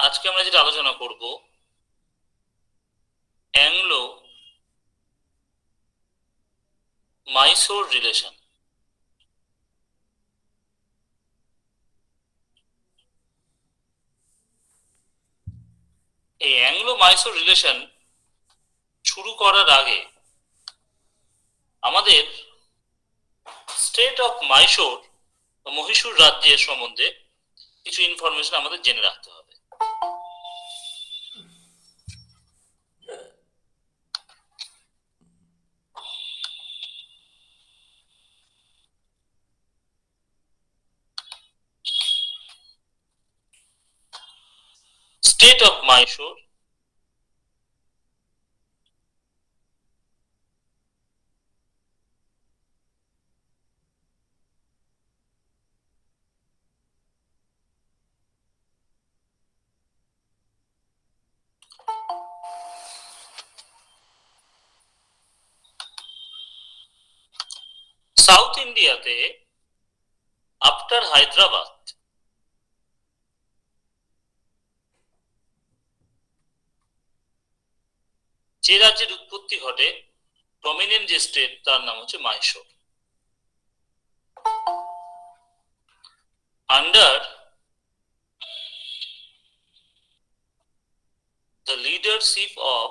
আজকে আমরা যেটা আলোচনা করব অ্যাংলো মাইসোর রিলেশন। এই অ্যাংলো মাইসোর রিলেশন শুরু করার আগে আমাদের স্টেট অফ মাইসোর বা মহীশূর রাজ্যের সম্বন্ধে কিছু ইনফরমেশন আমাদের জেনে রাখতে হবে। স্টেট অফ মাইসোর সাউথ ইন্ডিয়াতে আফটার হায়দ্রাবাদ যে রাজ্যের উৎপত্তি ঘটে, প্রমিনেন্ট যে স্টেট তার নাম হচ্ছে Mysore. Under the leadership of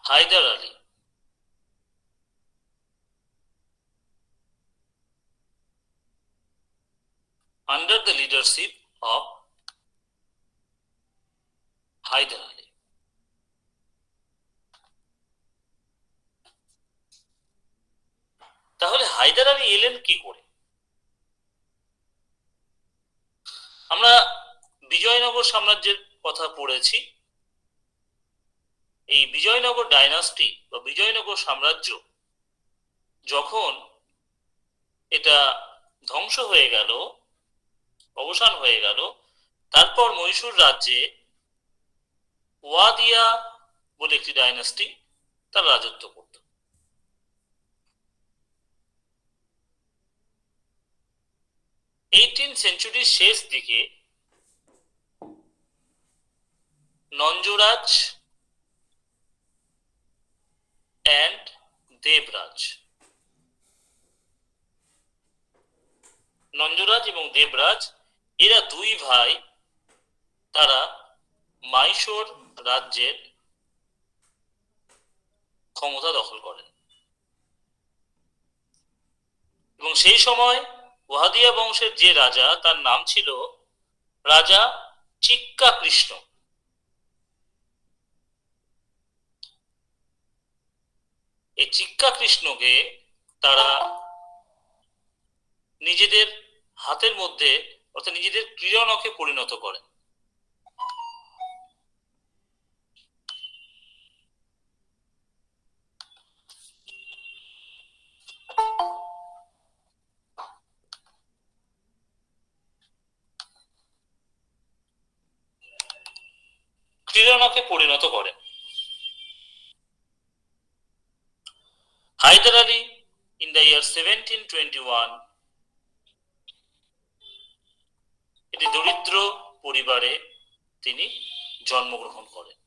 Hyder Ali, under the leadership of Hyder Ali, তাহলে হায়দার আলী এলেন কি করে? আমরা বিজয়নগর সাম্রাজ্যের কথা পড়েছি। এই বিজয়নগর ডাইনাস্টি বা বিজয়নগর সাম্রাজ্য যখন এটা ধ্বংস হয়ে গেল, অবসান হয়ে গেল, তারপর মহীশূর রাজ্যে ওয়াদিয়া বলে একটি ডাইনাস্টি তার রাজত্ব করত। 18th সেঞ্চুরির শেষ দিকে নঞ্জরাজ অ্যান্ড দেবরাজ, নঞ্জরাজ এবং দেবরাজ এরা দুই ভাই, তারা মাইসোর রাজ্যের ক্ষমতা দখল করেন এবং সেই সময় ওয়াদিয়া বংশের যে রাজা তার নাম ছিল রাজা চিক্কা কৃষ্ণ। এই চিক্কা কৃষ্ণকে তারা নিজেদের হাতের মধ্যে অর্থাৎ নিজেদের ক্রীড়নকে পরিণত করেন। ক্রীড়নকে পরিণত করেন। Haider Ali in the year 1721 একটি দরিদ্র পরিবারে তিনি জন্মগ্রহণ করেন।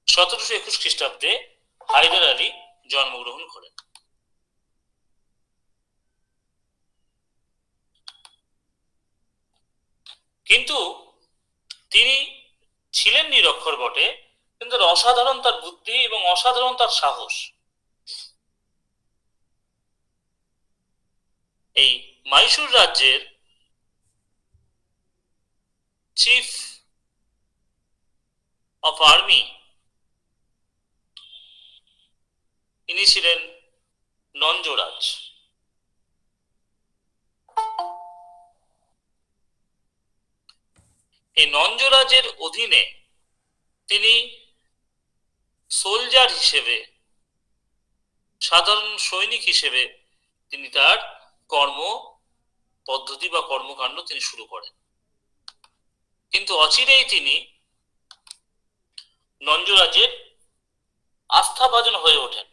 সতেরোশো 21 খ্রিস্টাব্দে হায়দার আলী জন্মগ্রহণ করেন। কিন্তু তিনি ছিলেন নিরক্ষর বটে, কিন্তু অসাধারণ তার বুদ্ধি এবং অসাধারণ তার সাহস। এই মাইসুর রাজ্যের চিফ অফ আর্মি ইনি ছিলেন নঞ্জরাজ। এই নঞ্জরাজের অধীনে তিনি সোলজার হিসেবে, সাধারণ সৈনিক হিসেবে তিনি তার কর্ম পদ্ধতি বা কর্মকাণ্ড তিনি শুরু করেন। কিন্তু অচিরেই তিনি নঞ্জরাজের আস্থাভাজন হয়ে ওঠেন।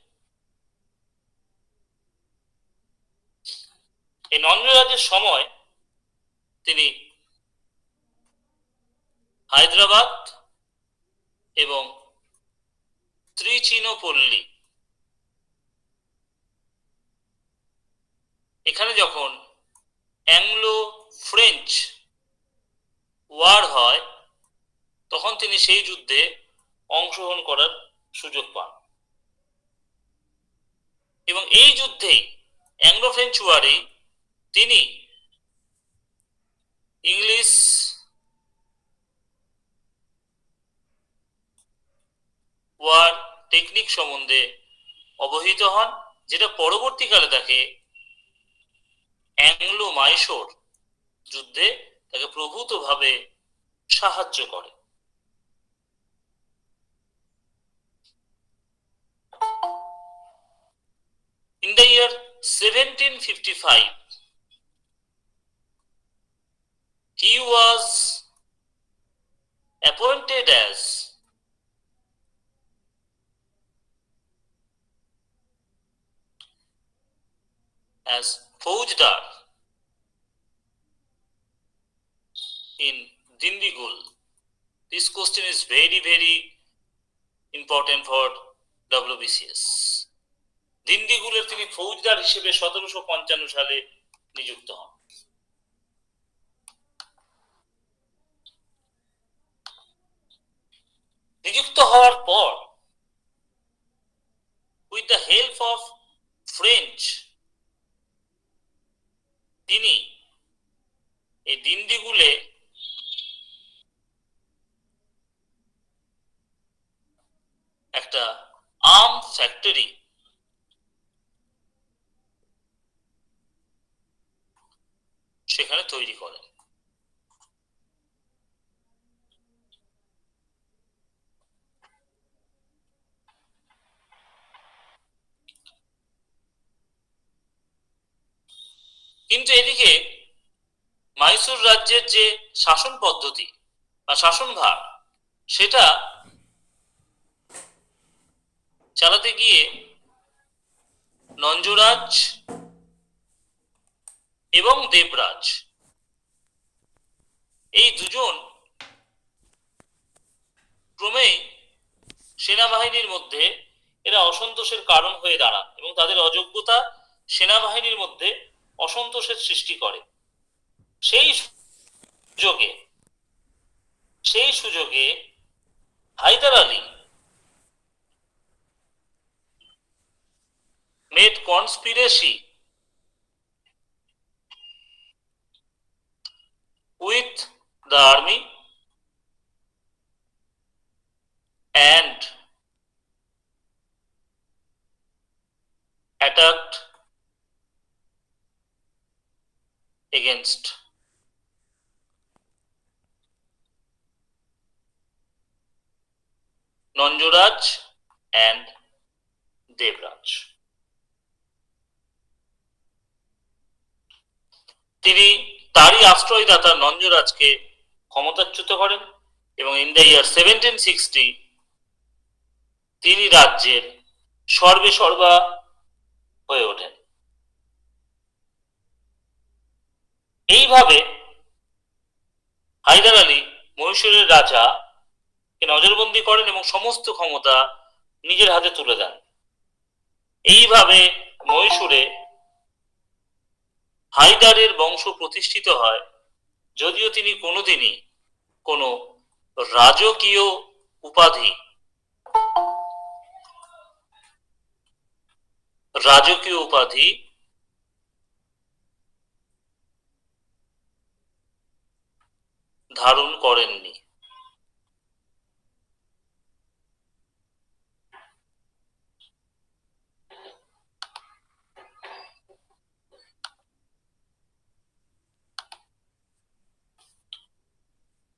এই নঞ্জরাজের সময় তিনি হায়দ্রাবাদ এবং ত্রিচিনোপল্লী এখানে যখন অ্যাংলো ফ্রেঞ্চ ওয়ার হয় তখন তিনি সেই যুদ্ধে অংশগ্রহণ করার সুযোগ পান এবং এই যুদ্ধেই অ্যাংলো ফ্রেঞ্চ ওয়ারেই তিনি ইংলিশ ওয়ার টেকনিক সম্বন্ধে অবহিত হন, যেটা পরবর্তীকালে তাকে অ্যাংলো মাইসোর যুদ্ধে তাকে প্রভূতভাবে সাহায্য করে। In the year 1755, he was appointed as Faujdar in Dindigul. This question is very, very important for WBCS. দিন্দিগুলের তিনি ফৌজদার হিসেবে 1755 সালে নিযুক্ত হন। নিযুক্ত হওয়ার পর with the help of French তিনি এই দিন্দিগুলে একটা আর্ম ফ্যাক্টরি সেখানে তৈরি করেন। কিন্তু এদিকে মাইসুর রাজ্যের যে শাসন পদ্ধতি বা শাসনভার সেটা চালাতে গিয়ে নঞ্জরাজ এবং দেবরাজ এই দুজন ক্রমেই সেনাবাহিনীর মধ্যে এরা অসন্তোষের কারণ হয়ে দাঁড়ান এবং তাদের অযোগ্যতা সেনাবাহিনীর মধ্যে অসন্তোষের সৃষ্টি করে। সেই সুযোগে Haider Ali made conspiracy with the army and attacked against নঞ্জরাজ and Debraj. তিনি তারই আশ্রয়দাতা নঞ্জরাজকে ক্ষমতাচ্যুত করেন এবং ইন দ্য ইয়ার 1760 তিনি রাজ্যের সর্বেসর্বা হয়ে ওঠেন। এইভাবে হায়দার আলী মহীশূরের রাজাকে নজরবন্দি করেন এবং সমস্ত ক্ষমতা নিজের হাতে তুলে দেন। এইভাবে মহীশূরে হায়দারের বংশ প্রতিষ্ঠিত হয়, যদিও তিনি কোনোদিনই কোনো রাজকীয় উপাধি ধারণ করেননি।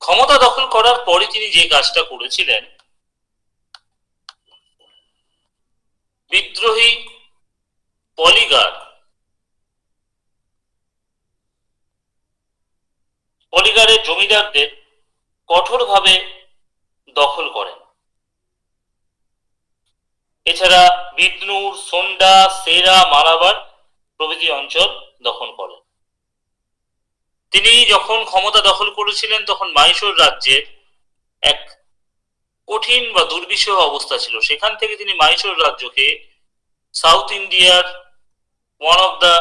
ক্ষমতা দখল করার পরে তিনি যে কাজটা করেছিলেন, বিদ্রোহী পলিগারের জমিদারদের কঠোরভাবে দখল করেন এছাড়া বিদনুর, সোন্ডা, সেরা, মালাবার প্রভৃতি অঞ্চল দখল করেন। তিনি যখন ক্ষমতা দখল করেছিলেন তখন মাইসোর রাজ্যের এক কঠিন বা দুর্বিষহ অবস্থা ছিল। সেখান থেকে তিনি মাইসোর রাজ্যকে সাউথ ইন্ডিয়ার ওয়ান অফ দ্য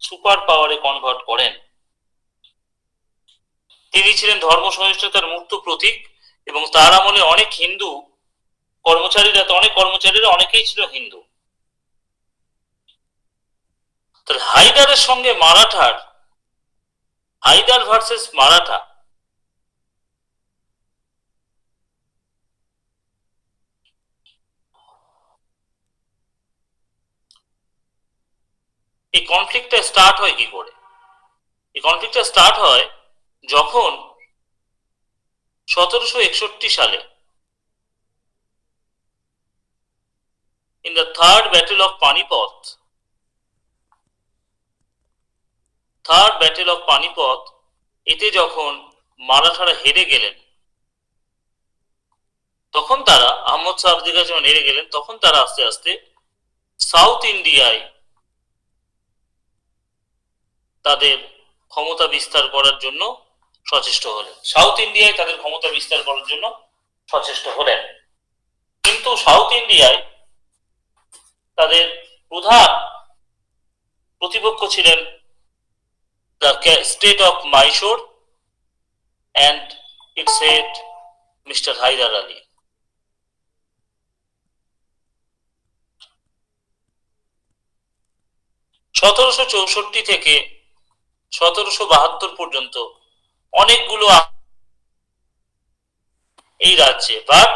সুপার পাওয়ারে কনভার্ট করেন। তিনি ছিলেন ধর্ম সহিষ্ণুতার মূর্ত প্রতীক এবং তার আমলে অনেক কর্মচারীরা অনেকেই ছিল হিন্দু। হায়দারের সঙ্গে হায়দার ভার্সেস মারাঠা, এই কনফ্লিক্টটা স্টার্ট হয় কি করে? এই কনফ্লিক্টটা স্টার্ট হয় যখন 1761 সালে in the third battle of Panipat, এতে যখন মারাঠারা হেরে গেলেন, তখন তারা আহমদ শাহ আবদির কাছে যখন হেরে গেলেন, তখন তারা আস্তে আস্তে সাউথ ইন্ডিয়ায় তাদের ক্ষমতা বিস্তার করার জন্য সচেষ্ট হলেন। কিন্তু সাউথ ইন্ডিয়ায় তাদের প্রধান প্রতিপক্ষ ছিলেন the state of Mysore and its head mister Hyder Ali. সতেরোশো 64 থেকে 1772 পর্যন্ত অনেকগুলো এই রাজ্যে, বাট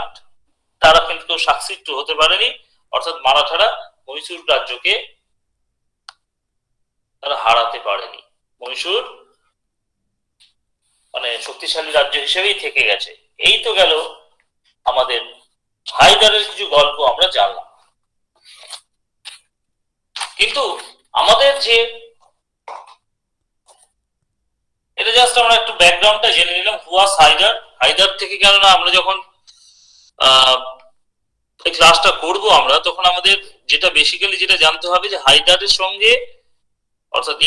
তারা কিন্তু কেউ সাকসিড হতে পারেনি, অর্থাৎ মারাঠারা মহীশূর রাজ্যকে তারা হারাতে পারেনি। মহীশূর মানে শক্তিশালী রাজ্য হিসেবেই থেকে গেছে। এই তো গেল আমাদের হায়দারের কিছু গল্প আমরা জানলাম। কিন্তু আমাদের যে এটা জাস্ট আমরা একটু ব্যাকগ্রাউন্ডটা জেনে নিলাম, হুয়াস হায়দার থেকে, কেননা আমরা যখন এই ক্লাসটা করবো আমরা, তখন আমাদের যেটা বেসিক্যালি যেটা জানতে হবে যে হায়দারের সঙ্গে, অর্থাৎ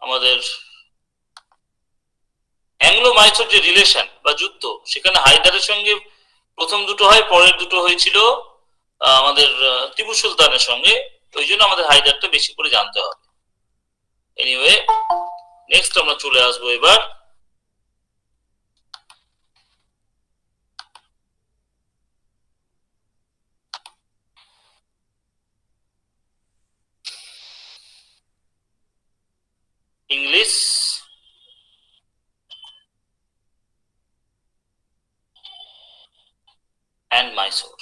আমাদের অ্যাংলো মাইসোর যে রিলেশন বা যুদ্ধ, সেখানে হায়দারের সঙ্গে প্রথম দুটো হয়, পরের দুটো হয়েছিল আমাদের টিপু সুলতানের সঙ্গে। ওই জন্য আমাদের হায়দারটা বেশি করে জানতে হবে। এনিওয়ে, নেক্সট আমরা চলে আসবো এবার ইংলিশ and Mysore.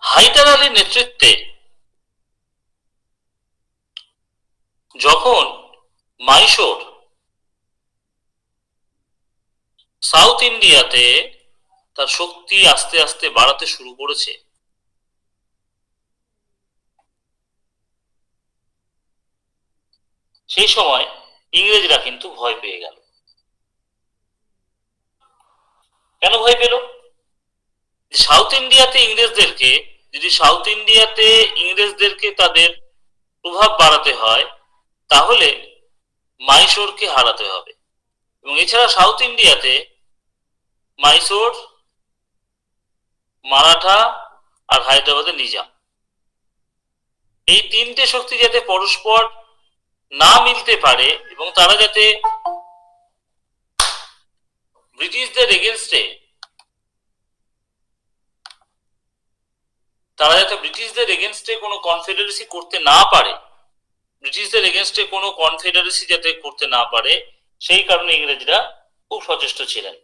হায়দার আলীর নেতৃত্বে যখন মাইসোর সাউথ ইন্ডিয়াতে তার শক্তি আস্তে আস্তে বাড়াতে শুরু করেছে, সেই সময় ইংরেজরা কিন্তু ভয় পেয়ে গেল। কেন ভয় পেল? সাউথ ইন্ডিয়াতে ইংরেজদেরকে তাদের প্রভাব বাড়াতে হয়, তাহলে মাইসোরকে হারাতে হবে। এবং এছাড়া সাউথ ইন্ডিয়াতে মাইসোর, মারাঠা আর হায়দ্রাবাদের নিজাম, এই তিনটে শক্তি যাতে পরস্পর না মিলতে পারে এবং তারা যাতে ব্রিটিশদের এগেনস্টে কোনো কনফেডারেসি করতে না পারে, সেই কারণে ইংরেজরা খুব সচেষ্ট ছিলেন।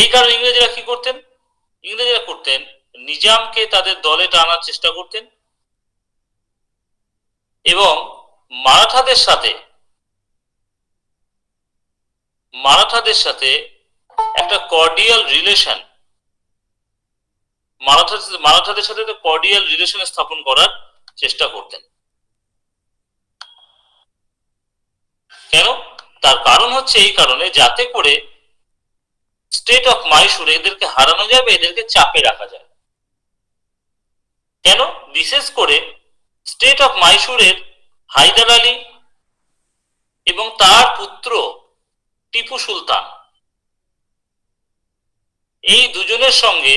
এই কারণে ইংরেজরা কি করতেন? নিজামকে তাদের দলে টানার চেষ্টা করতেন এবং মারাঠাদের সাথে একটা কর্ডিয়াল রিলেশন, মারাঠাদের সাথে কর্ডিয়াল রিলেশন স্থাপন করার চেষ্টা করতেন। কেন? তার কারণ হচ্ছে এই কারণে, যাতে করে স্টেট অফ মাইসুরে এদেরকে হারানো যাবে, এদেরকে চাপে রাখা যায়। কেন? বিশেষ করে স্টেট অফ মাইসুরের হায়দার আলী এবং তার পুত্র টিপু সুলতান, এই দুজনের সঙ্গে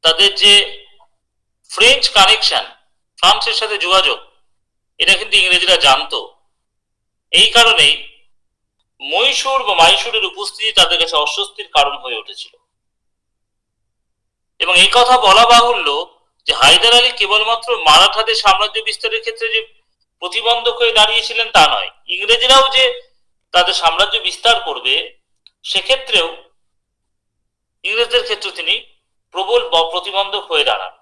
তাদের যে ফ্রেঞ্চ কানেকশন, ফ্রান্সের সাথে যোগাযোগ, এটা কিন্তু ইংরেজরা জানতো। এই কারণেই মহীশূর বা মাইসুরের উপস্থিতি তাদের কাছে অস্বস্তির কারণ হয়ে উঠেছিল। এবং এই কথা বলা বাহুল্য যে হায়দার আলী কেবলমাত্র মারাঠাদের সাম্রাজ্য বিস্তারের ক্ষেত্রে যে প্রতিবন্ধক হয়ে দাঁড়িয়েছিলেন তা নয়, ইংরেজরাও যে তাদের সাম্রাজ্য বিস্তার করবে সেক্ষেত্রেও ইংরেজদের ক্ষেত্রে তিনি প্রবল প্রতিবন্ধক হয়ে দাঁড়ান।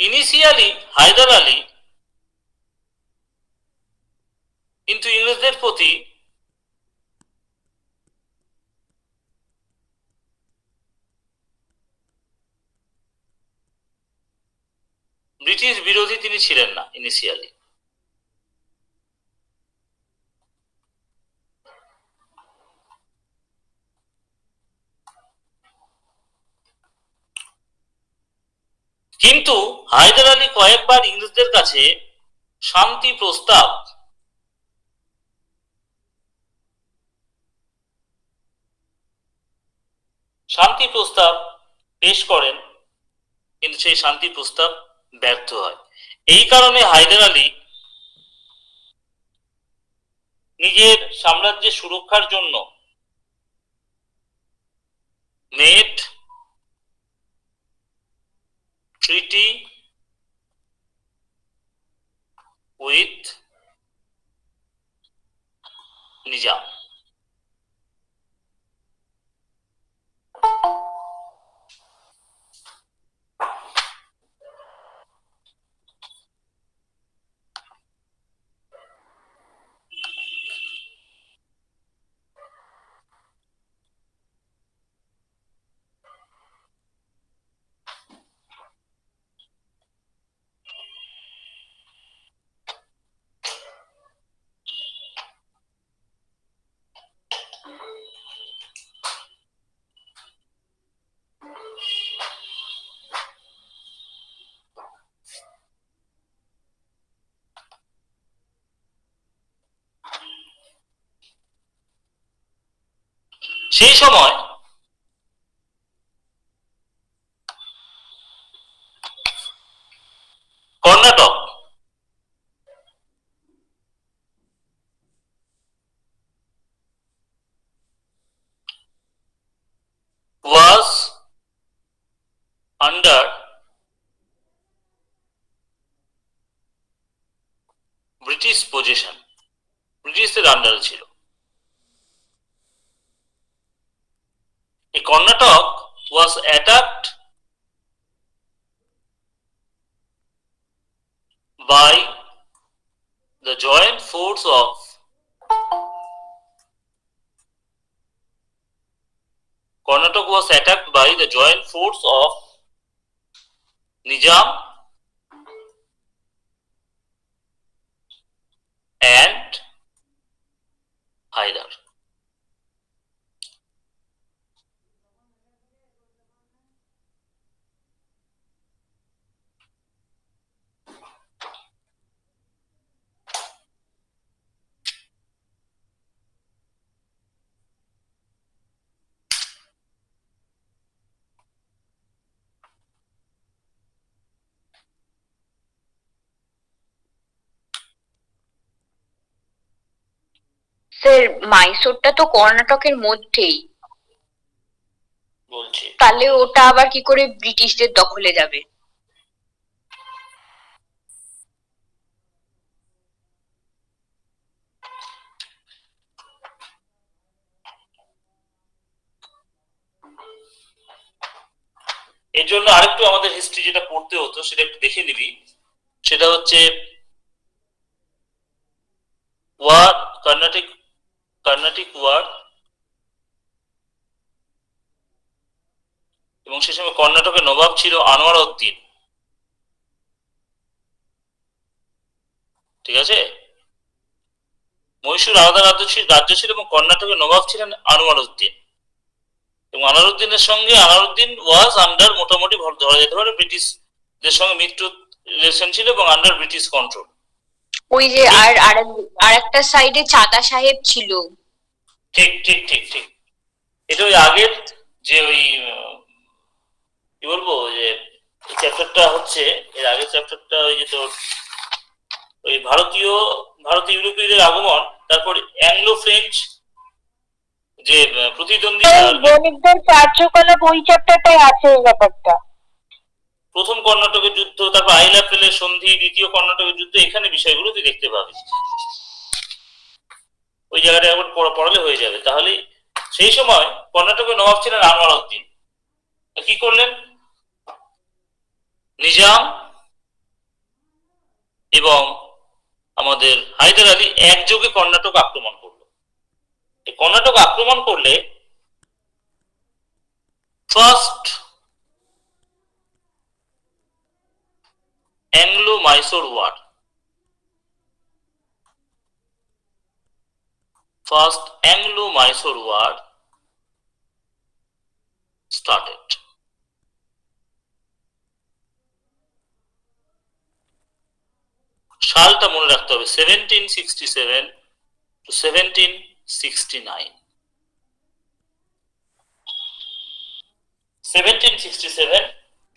ইনিশিয়ালি হায়দার আলী কিন্তু ইংরেজদের প্রতি ব্রিটিশ বিরোধী তিনি ছিলেন না ইনিশিয়ালি। কিন্তু হায়দার আলী কয়েকবার ইংরেজদের কাছে শান্তি প্রস্তাব পেশ করেন, কিন্তু সেই শান্তি প্রস্তাব ব্যর্থ হয়। এই কারণে হায়দার আলী নিজের সাম্রাজ্যের সুরক্ষার জন্য মেড ট্রিটি উইথ নিজাম। সেই সময় Karnataka was under British position, ব্রিটিশদের আন্ডারে ছিল। এই Karnataka was attacked by the joint force of Karnataka was attacked by the joint force of Nizam and Haidar. Sir, মাইসোরটা তো কর্ণাটকের মধ্যেই, বলছি তাহলে ওটা আবার কি করে ব্রিটিশদের দখলে যাবে? এর জন্য আরেকটু আমাদের হিস্ট্রি যেটা পড়তে হতো সেটা একটু দেখে নিবি। সেটা হচ্ছে ওয়ার কার্নাটিক ওয়ার, এবং সে সময় কর্ণাটকের নবাব ছিল আনোয়ার উদ্দিন। ঠিক আছে, মহীশূর আলাদা রাজ্য ছিল এবং কর্ণাটকের নবাব ছিলেন আনোয়ার উদ্দিন, এবং আনোয়ার উদ্দিনের সঙ্গে আনোয়ার উদ্দিন ওয়াজ আন্ডার, মোটামুটি ধরা যেতে পারে ব্রিটিশদের সঙ্গে মিত্র রিলেশন ছিল এবং আন্ডার ব্রিটিশ কন্ট্রোল। ওই যে আর একটা সাইডে চাঁদা সাহেব ছিল। ঠিক ঠিক ঠিক ঠিক, এটা ওই আগের যে ওই কি বলবো যে চ্যাপ্টারটা হচ্ছে, এর আগের চ্যাপ্টারটা ওই যে তোর ওই ভারতীয় ইউরোপীয়দের আগমন, তারপর অ্যাংলো ফ্রেঞ্চ যে প্রতিদ্বন্দ্বিতা, বণিকদের কার্যকলাপ ওই চ্যাপ্টারটাই আছে এই ব্যাপারটা। প্রথম কর্ণাটকের যুদ্ধ, তারপর আইলাপেলের সন্ধি, দ্বিতীয় কর্ণাটকের যুদ্ধ, এখানে বিষয়গুলো তুই দেখতে পাবি। ওই জায়গাটা একবার পড়ালে হয়ে যাবে। তাহলে সেই সময় কর্ণাটকের নবাব ছিলেন আনোয়ার উদ্দিন। কি করলেন? নিজাম এবং আমাদের হায়দার আলী একযোগে কর্ণাটক আক্রমণ করলো। কর্ণাটক আক্রমণ করলে ফার্স্ট অ্যাংলো-মাইসোর ওয়ার, started. সালটা মনে রাখতে হবে 1767 to 1769। 1767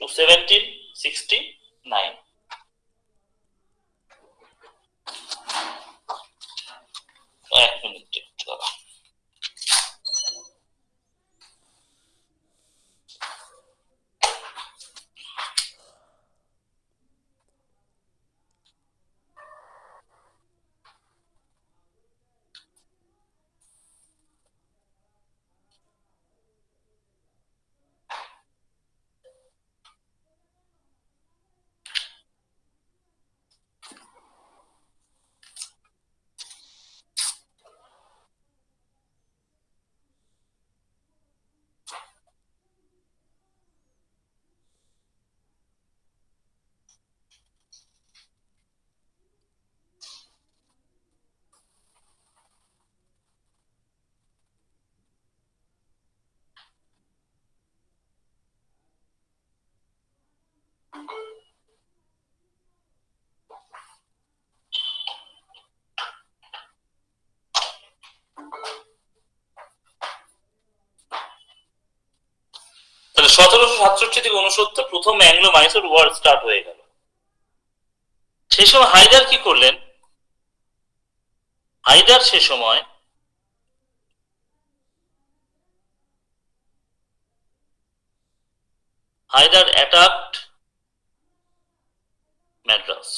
to 1769। এক মিনিট দাঁড়া। তাহলে 1767 থেকে 69 প্রথম অ্যাংলো-মাইসোর ওয়ার স্টার্ট হয়ে গেল। সেই সময় হায়দার কি করলেন? হায়দার সে সময় অ্যাটাকড ম্যাড্রাস।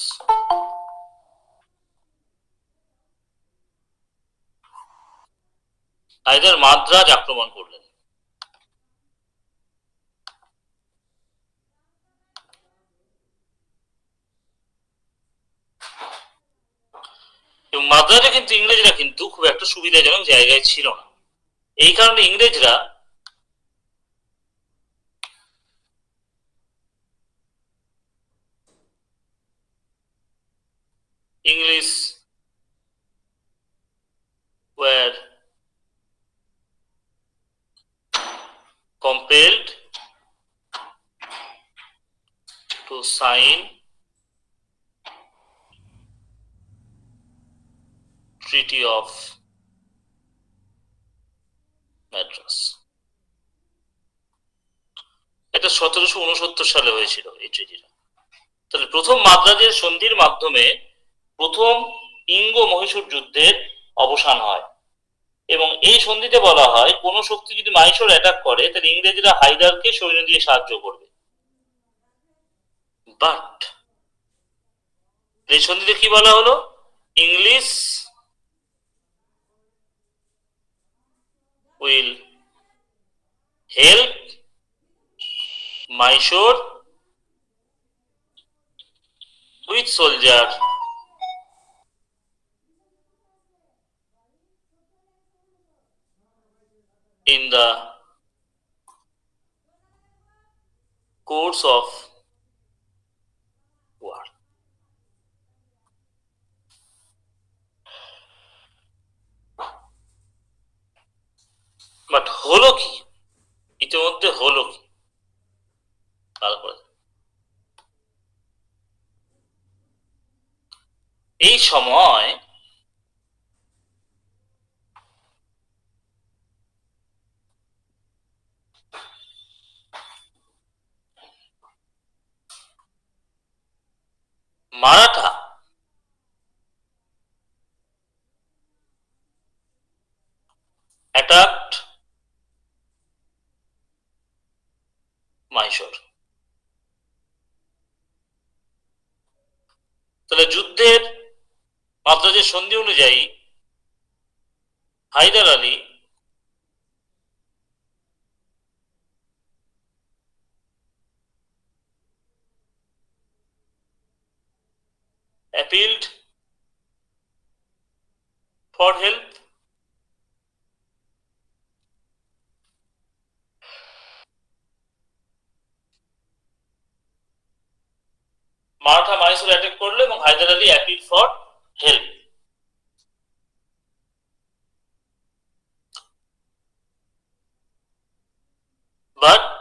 হায়দার মাদ্রাজ আক্রমণ করলেন। এবং মাদ্রাজে কিন্তু ইংরেজরা কিন্তু খুব একটা সুবিধাজনক জায়গায় ছিল না। এই কারণে ইংরেজরা English were compelled to sign Treaty of Madras। এটা 1769 সালে হয়েছিল এই ট্রিটিটা। তাহলে প্রথম মাদ্রাজের সন্ধির মাধ্যমে প্রথম ইঙ্গ মহীশূর যুদ্ধের অবসান হয়, এবং এই সন্ধিতে বলা হয় কোন শক্তি যদি মাইশোর অ্যাটাক করে তাহলে ইংরেজরা হায়দারকে সৈন্য দিয়ে সাহায্য করবে। বাট এই সন্ধিতে কি বলা হলো? English will help Mysore with soldier in the course of war. But হলো কি, ইতিমধ্যে হলো কি, তারপরে এই সময় মারাঠা attacked মাইশোর। তাহলে যুদ্ধের মাদ্রাজের সন্ধি অনুযায়ী Hyder Ali appealed for help Maratha Mysore attack করলো এবং Hyder Ali appeal for help. But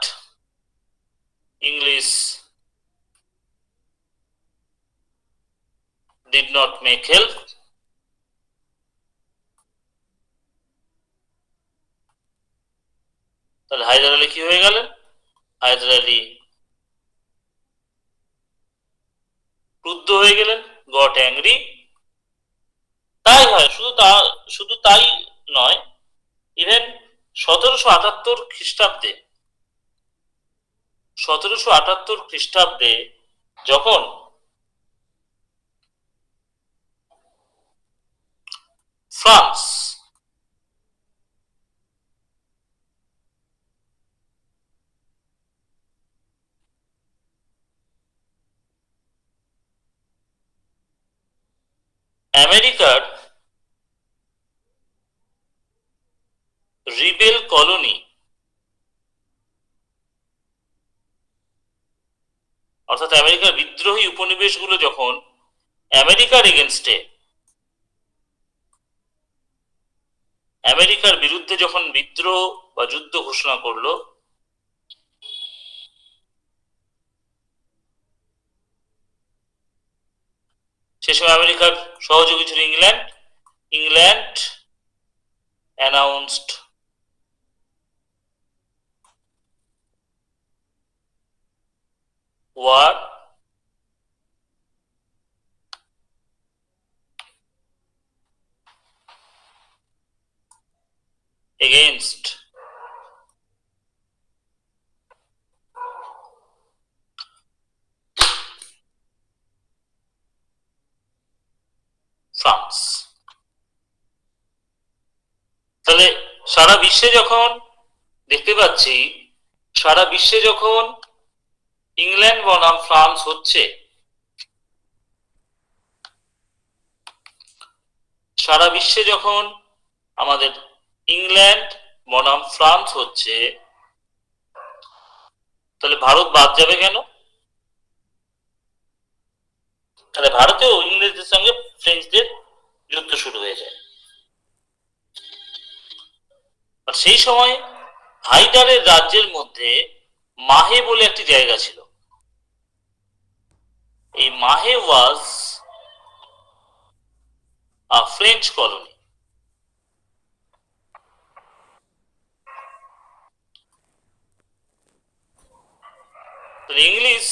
English did not make help. তাহলে হায়দার আলী কি হয়ে গেলেন? হায়দার আলী ক্রুদ্ধ হয়ে গেলেন, গট অ্যাংরি। তাই হয়, শুধু তাই নয়, ইভেন 1778 খ্রিস্টাব্দে 1778 খ্রিস্টাব্দে যখন ফ্রান্স আমেরিকার রিবেল কলোনি অর্থাৎ আমেরিকার বিদ্রোহী উপনিবেশগুলো যখন আমেরিকার এগেনস্টে, আমেরিকার বিরুদ্ধে যখন বিদ্রোহ বা যুদ্ধ ঘোষণা করলো, সে সময় আমেরিকার সহযোগী ছিল England. England announced war against France. তাহলে সারা বিশ্বে যখন দেখতে পাচ্ছি, সারা বিশ্বে যখন ইংল্যান্ড বনাম ফ্রান্স হচ্ছে, সারা বিশ্বে যখন আমাদের ইংল্যান্ড বনাম ফ্রান্স হচ্ছে, তাহলে ভারত বাদ যাবে কেন? তাহলে ভারতেও ইংরেজদের সঙ্গে ফ্রেঞ্চদের যুদ্ধ শুরু হয়ে যায়। আর সেই সময় হায়দারের রাজ্যের মধ্যে মাহে বলে একটি জায়গা ছিল। এই মাহে ওয়াজ আ ফ্রেঞ্চ কলোনি। ইংলিশ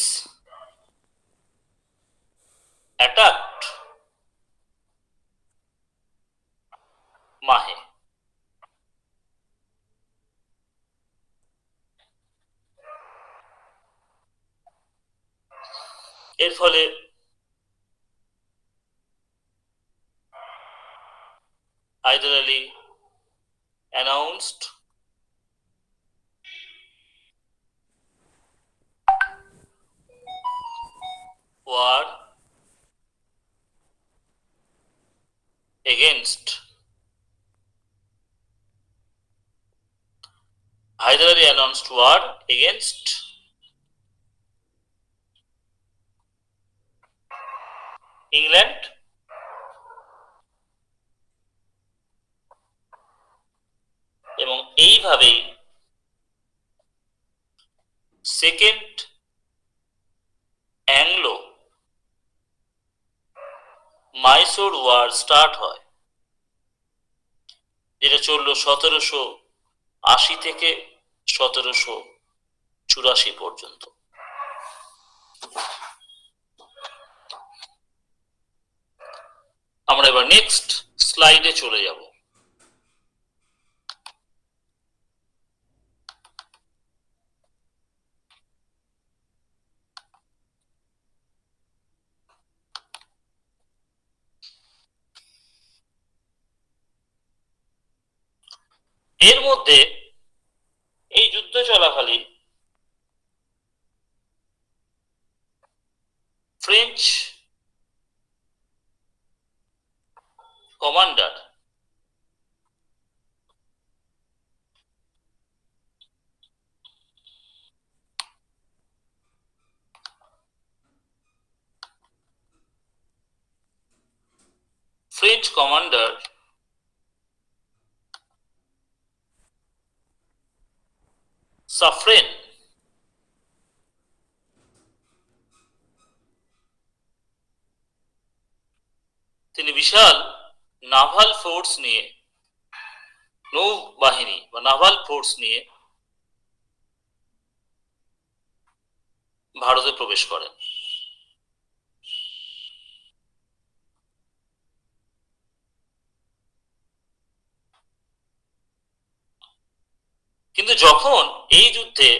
attacked মাহে। এর ফলে Haider Ali announced war against Hyder Ali announced war against England এবং এইভাবেই second Anglo Mysore war start হয়, যেটা চলল 1780 থেকে 1784 পর্যন্ত। আমরা এবার নেক্সট স্লাইডে চলে যাব। এর মধ্যে এই যুদ্ধ চলাকালীন ফ্রেঞ্চ কমান্ডার সাফরেন তিনি বিশাল নাভাল ফোর্স নিয়ে, নৌবাহিনী বা নাভাল ফোর্স নিয়ে ভারতে প্রবেশ করেন। কিন্তু যখন এই যুদ্ধে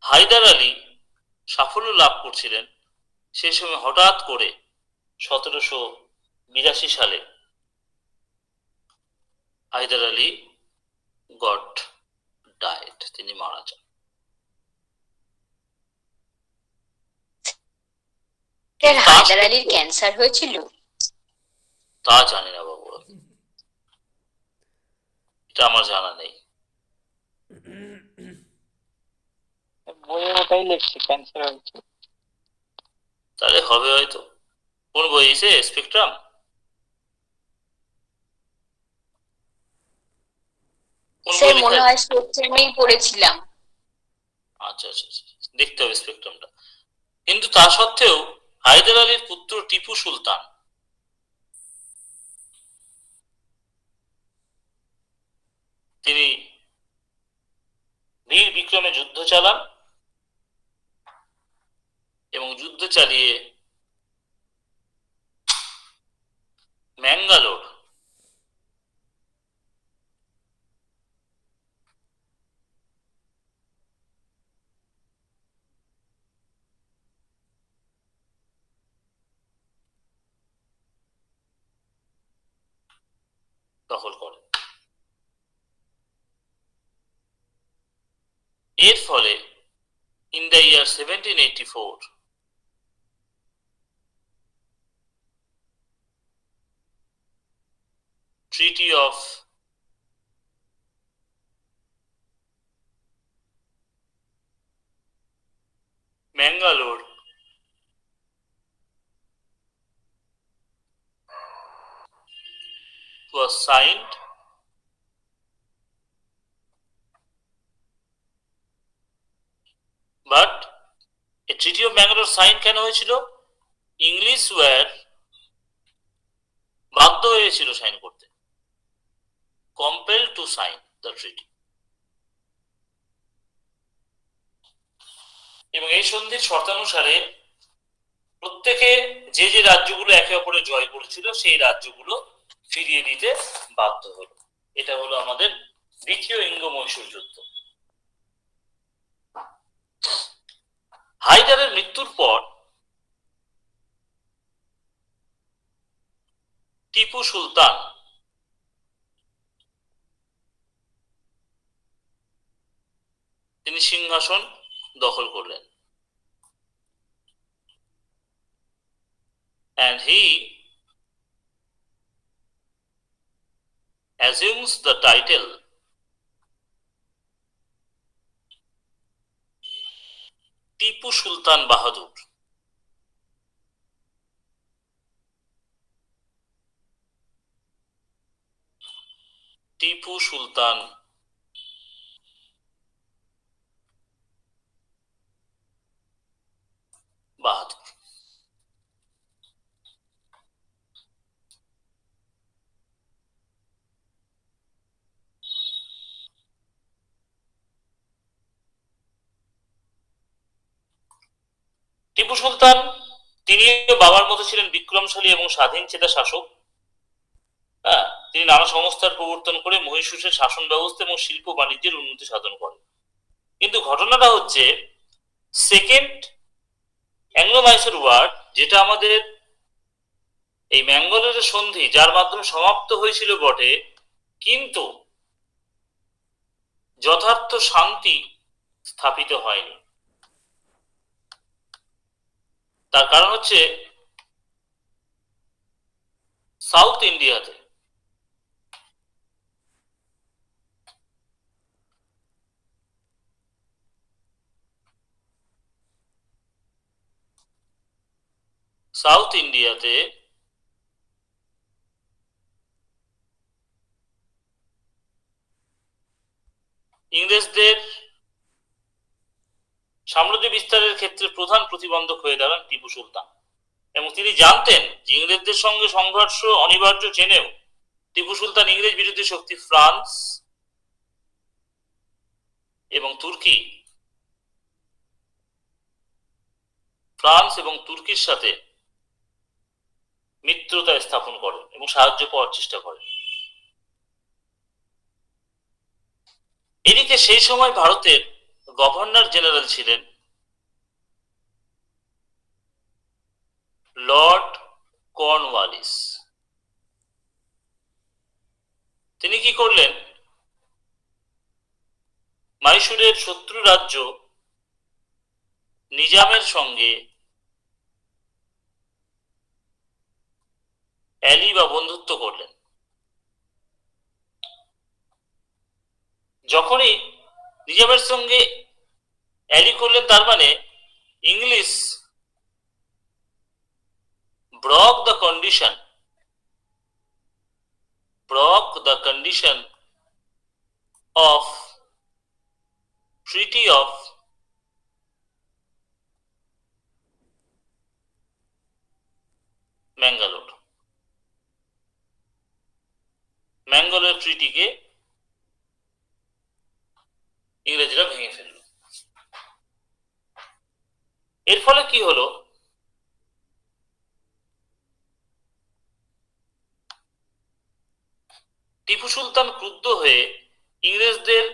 হায়দার আলী সাফল্য লাভ করছিলেন, সেই সময় হঠাৎ করে 1782 সালে হায়দার আলী গট ডায়েড, তিনি মারা যান। হায়দার আলীর ক্যান্সার হয়েছিল? তা জানি না বাবু, এটা আমার জানা নেই। বইয়ে ওটাই লিখছে, ক্যান্সার হয়েছে। তাহলে হবে হয়তো। কোন বই এসে স্পেকট্রাম? স্যার মনে হয় স্পেকট্রামেই পড়েছিলাম। আচ্ছা আচ্ছা আচ্ছা, দেখতে হবে স্পেকট্রামটা। কিন্তু তা সত্ত্বেও হায়দার আলীর পুত্র টিপু সুলতান তিনি বীর বিক্রমে যুদ্ধ চালান এবং যুদ্ধ চালিয়ে ম্যাঙ্গালোর দখল করেন। এর ফলে in the year 1784 Treaty of Mangalore was signed but a Treaty of Mangalore sign কেন হয়েছিল? ইংলিশ ওয়ার বাধ্য হয়েছিল সাইন করতে, compelled to sign the treaty। এবং এই সন্ধির শর্তানুসারে প্রত্যেকে যে যে রাজ্যগুলো একে অপরে জয় করেছিল সেই রাজ্যগুলো ফিরিয়ে দিতে বাধ্য হলো। এটা হলো আমাদের দ্বিতীয় ইঙ্গ মহীশূর যুদ্ধ। হায়দারের মৃত্যুর পর টিপু সুলতান তিনি সিংহাসন দখল করলেন and he assumes the title Tipu Sultan বাহাদুর। টিপু সুলতান বাহাদুর। টিপু সুলতান তিনিও বাবার মতো ছিলেন বিক্রমশালী এবং স্বাধীন চেতা শাসক। হ্যাঁ, তিনি নানা সংস্থার প্রবর্তন করে মহীশূরের শাসন ব্যবস্থা এবং শিল্প বাণিজ্যের উন্নতি সাধন করেন। কিন্তু ঘটনাটা হচ্ছে সেকেন্ড অ্যাংলো মাইসোর ওয়ার, যেটা আমাদের এই ম্যাঙ্গালোরের সন্ধি, যার মাধ্যমে সমাপ্ত হয়েছিল বটে, কিন্তু যথার্থ শান্তি স্থাপিত হয়নি। তার কারণ হচ্ছে সাউথ ইন্ডিয়াতে সাউথ ইন্ডিয়াতে ইংরেজদের সাম্রাজ্য বিস্তারের ক্ষেত্রে প্রধান প্রতিবন্ধক হয়ে দাঁড়ান টিপু সুলতান। এবং তিনি জানতেন যে ইংরেজদের সঙ্গে সংঘর্ষ অনিবার্য জেনেও টিপু সুলতান ইংরেজ বিরোধী শক্তি ফ্রান্স এবং তুর্কির সাথে মিত্রতা স্থাপন করেন এবং সাহায্য পাওয়ার চেষ্টা করেন। এদিকে সেই সময় ভারতের গভর্নর জেনারেল ছিলেন লর্ড কর্নওয়ালিস। তিনি কি করলেন, মাইসুরের শত্রু রাজ্য নিজামের সঙ্গে অ্যালি বা বন্ধুত্ব করলেন। যখনই নিজামের সঙ্গে অ্যালি করলেন, তার মানে English broke the condition of Treaty of Mangalore ট্রিটিকে ইংরেজরা ভেঙে ফেলল। এর ফলে কি হলো, টিপু সুলতান ক্রুদ্ধ হয়ে ইংরেজদের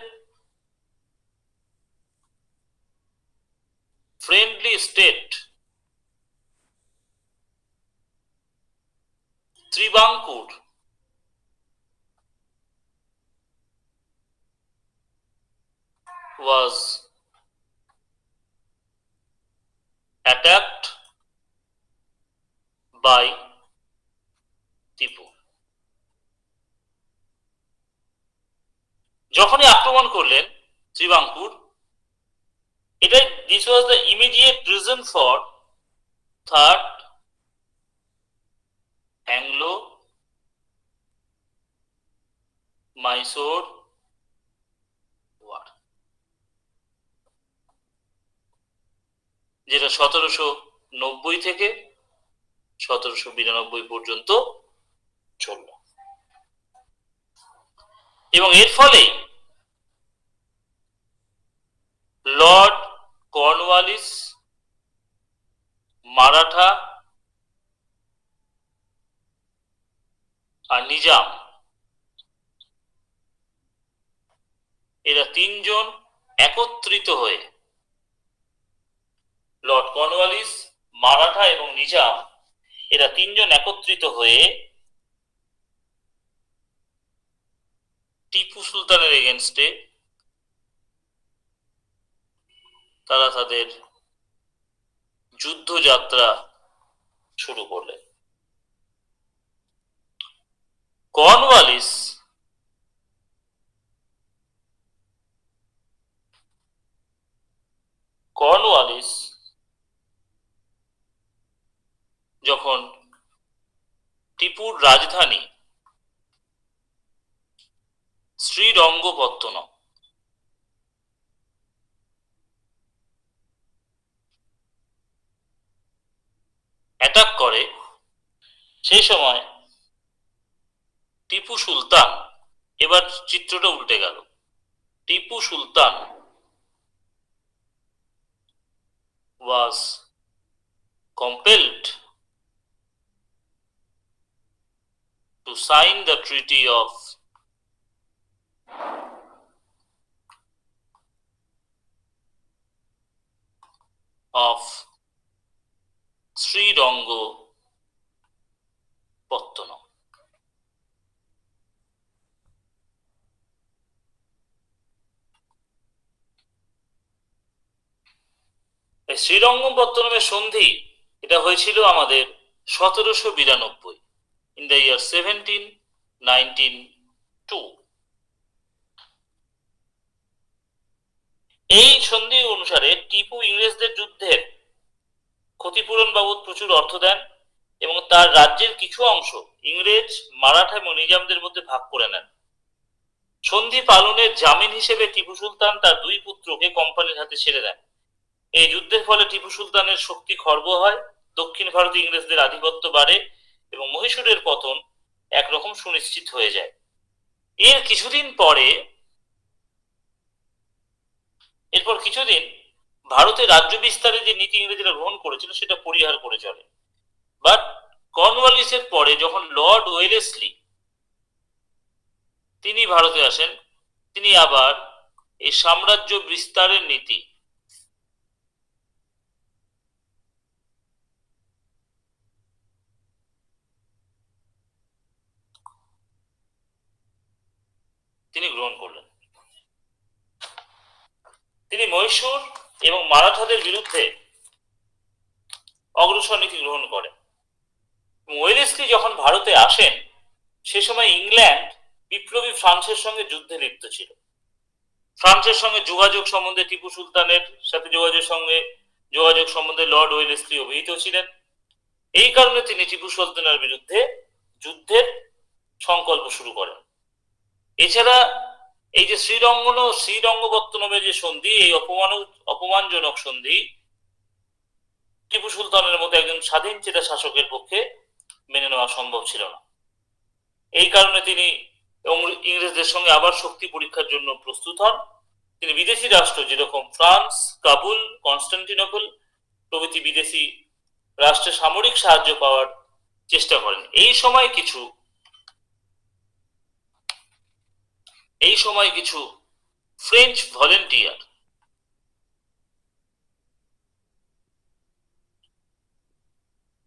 friendly state Travancore was attacked by Tipu. যখনই আক্রমণ করলেন Travancore, this was the immediate reason for Third Anglo-Mysore War, যেটা 1790 থেকে 1792 পর্যন্ত চলল। এবং এর ফলে লর্ড কর্নওয়ালিস, মারাঠা আর নিজাম, এরা তিনজন একত্রিত হয়ে, লর্ড কর্নওয়ালিস, মারাঠা এবং নিজাম, এরা তিনজন একত্রিত হয়ে টিপু সুলতানের এগেনস্টে তারা তাদের যুদ্ধযাত্রা শুরু করলেন। কর্নওয়ালিস টিপুর রাজধানী শ্রীরঙ্গপত্তনম। অ্যাটাক করে সেই সময় টিপু সুলতান, এবার চিত্রটা উল্টে গেল, Tipu Sultan was compelled to sign the treaty of Srirangapatnam. শ্রীরঙ্গপত্তনমের সন্ধি এটা হয়েছিল আমাদের 1792 in the year 1792। এই সন্ধি অনুসারে টিপু ইংরেজদের যুদ্ধের ক্ষতিপূরণ বাবদ প্রচুর অর্থ দেন এবং তার রাজ্যের কিছু অংশ ইংরেজ, মারাঠা এবং নিজামদের মধ্যে ভাগ করে নেন। সন্ধি পালনের জামিন হিসেবে টিপু সুলতান তার দুই পুত্রকে কোম্পানির হাতে ছেড়ে দেন। এই যুদ্ধের ফলে টিপু সুলতানের শক্তি খর্ব হয়, দক্ষিণ ভারতে ইংরেজদের আধিপত্য বাড়ে এবং মহীশূরের পতন একরকম সুনিশ্চিত হয়ে যায়। এরপর কিছুদিন ভারতে রাজ্য বিস্তারে যে নীতি ইংরেজরা গ্রহণ করেছিল সেটা পরিহার করে চলে। বাট কর্নওয়ালিসের পরে যখন লর্ড ওয়েলেসলি তিনি ভারতে আসেন, তিনি আবার এই সাম্রাজ্য বিস্তারের নীতি তিনি গ্রহণ করলেন। তিনি মহীশূর এবং মারাঠাদের বিরুদ্ধে অগ্রসর নীতি গ্রহণ করেন। ওয়েলেসলি যখন ভারতে আসেন সে সময় ইংল্যান্ড বিপ্লবী ফ্রান্সের সঙ্গে যুদ্ধে লিপ্ত ছিল। ফ্রান্সের সঙ্গে যোগাযোগ সম্বন্ধে টিপু সুলতানের সাথে যোগাযোগ সম্বন্ধে লর্ড ওয়েলেসলি অভিহিত ছিলেন। এই কারণে তিনি টিপু সুলতানের বিরুদ্ধে যুদ্ধের সংকল্প শুরু করেন। এছাড়া এই যে শ্রীরঙ্গপত্তনমের যে সন্ধি, এই অপমানজনক সন্ধি টিপু সুলতানের মতো একজন স্বাধীনচেতা শাসকের পক্ষে মেনে নেওয়া সম্ভব ছিল না। এই কারণে তিনি ইংরেজদের সঙ্গে আবার শক্তি পরীক্ষার জন্য প্রস্তুত হন। তিনি বিদেশি রাষ্ট্র যেরকম ফ্রান্স, কাবুল, কনস্টান্টিনোপল প্রভৃতি বিদেশি রাষ্ট্রে সামরিক সাহায্য পাওয়ার চেষ্টা করেন। এই সময় কিছু ফ্রেঞ্চ ভলেন্টিয়ার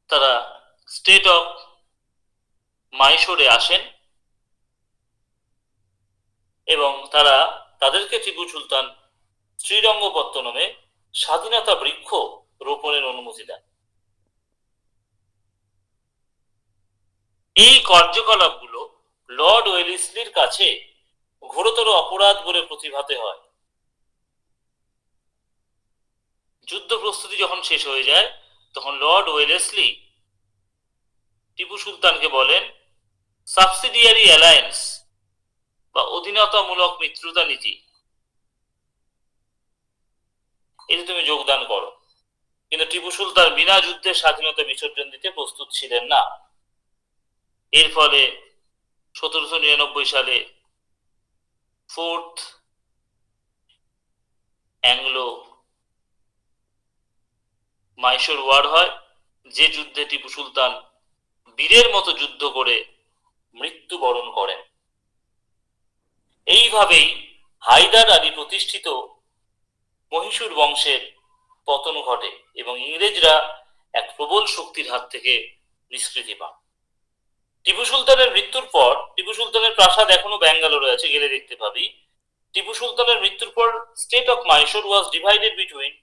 তারা স্টেট অফ মাইশোরে আসেন এবং তাদেরকে টিপু সুলতান শ্রীরঙ্গপত্তনমে স্বাধীনতা বৃক্ষ রোপণের অনুমতি দেন। এই কার্যকলাপগুলো লর্ড ওয়েলেসলির কাছে ঘোরতর অপরাধ বলে প্রতিভাতে হয়। যুদ্ধ প্রস্তুতি যখন শেষ হয়ে যায় তখন লর্ড ওয়েলেসলি টিপু সুলতানকে বলেন, সাবসিডিয়ারি অ্যালায়েন্স বা অধীনতামূলক মিত্রতা নীতি এতে তুমি যোগদান করো। কিন্তু টিপু সুলতান বিনা যুদ্ধে স্বাধীনতা বিসর্জন দিতে প্রস্তুত ছিলেন না। এর ফলে 1799 সালে ফোর্থ অ্যাংলো মাইশোর ওয়ার হয়, যে যুদ্ধে টিপু সুলতান বীরের মতো যুদ্ধ করে মৃত্যুবরণ করেন। এইভাবেই হায়দার আলী প্রতিষ্ঠিত মহীশূর বংশের পতন ঘটে এবং ইংরেজরা এক প্রবল শক্তির হাত থেকে নিষ্কৃতি পান। টিপু সুলতানের মৃত্যুর পর, টিপু সুলতানের প্রাসাদ এখনো ব্যাঙ্গালোরে আছে, গেলে দেখতে পাবি। টিপু সুলতানের মৃত্যুর পর state of Mysore was divided between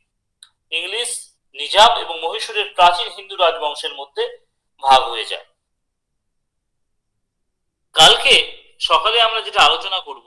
English, Nizam এবং মহীশূরের প্রাচীন হিন্দু রাজবংশের মধ্যে ভাগ হয়ে যায়। কালকে সকালে আমরা যেটা আলোচনা করব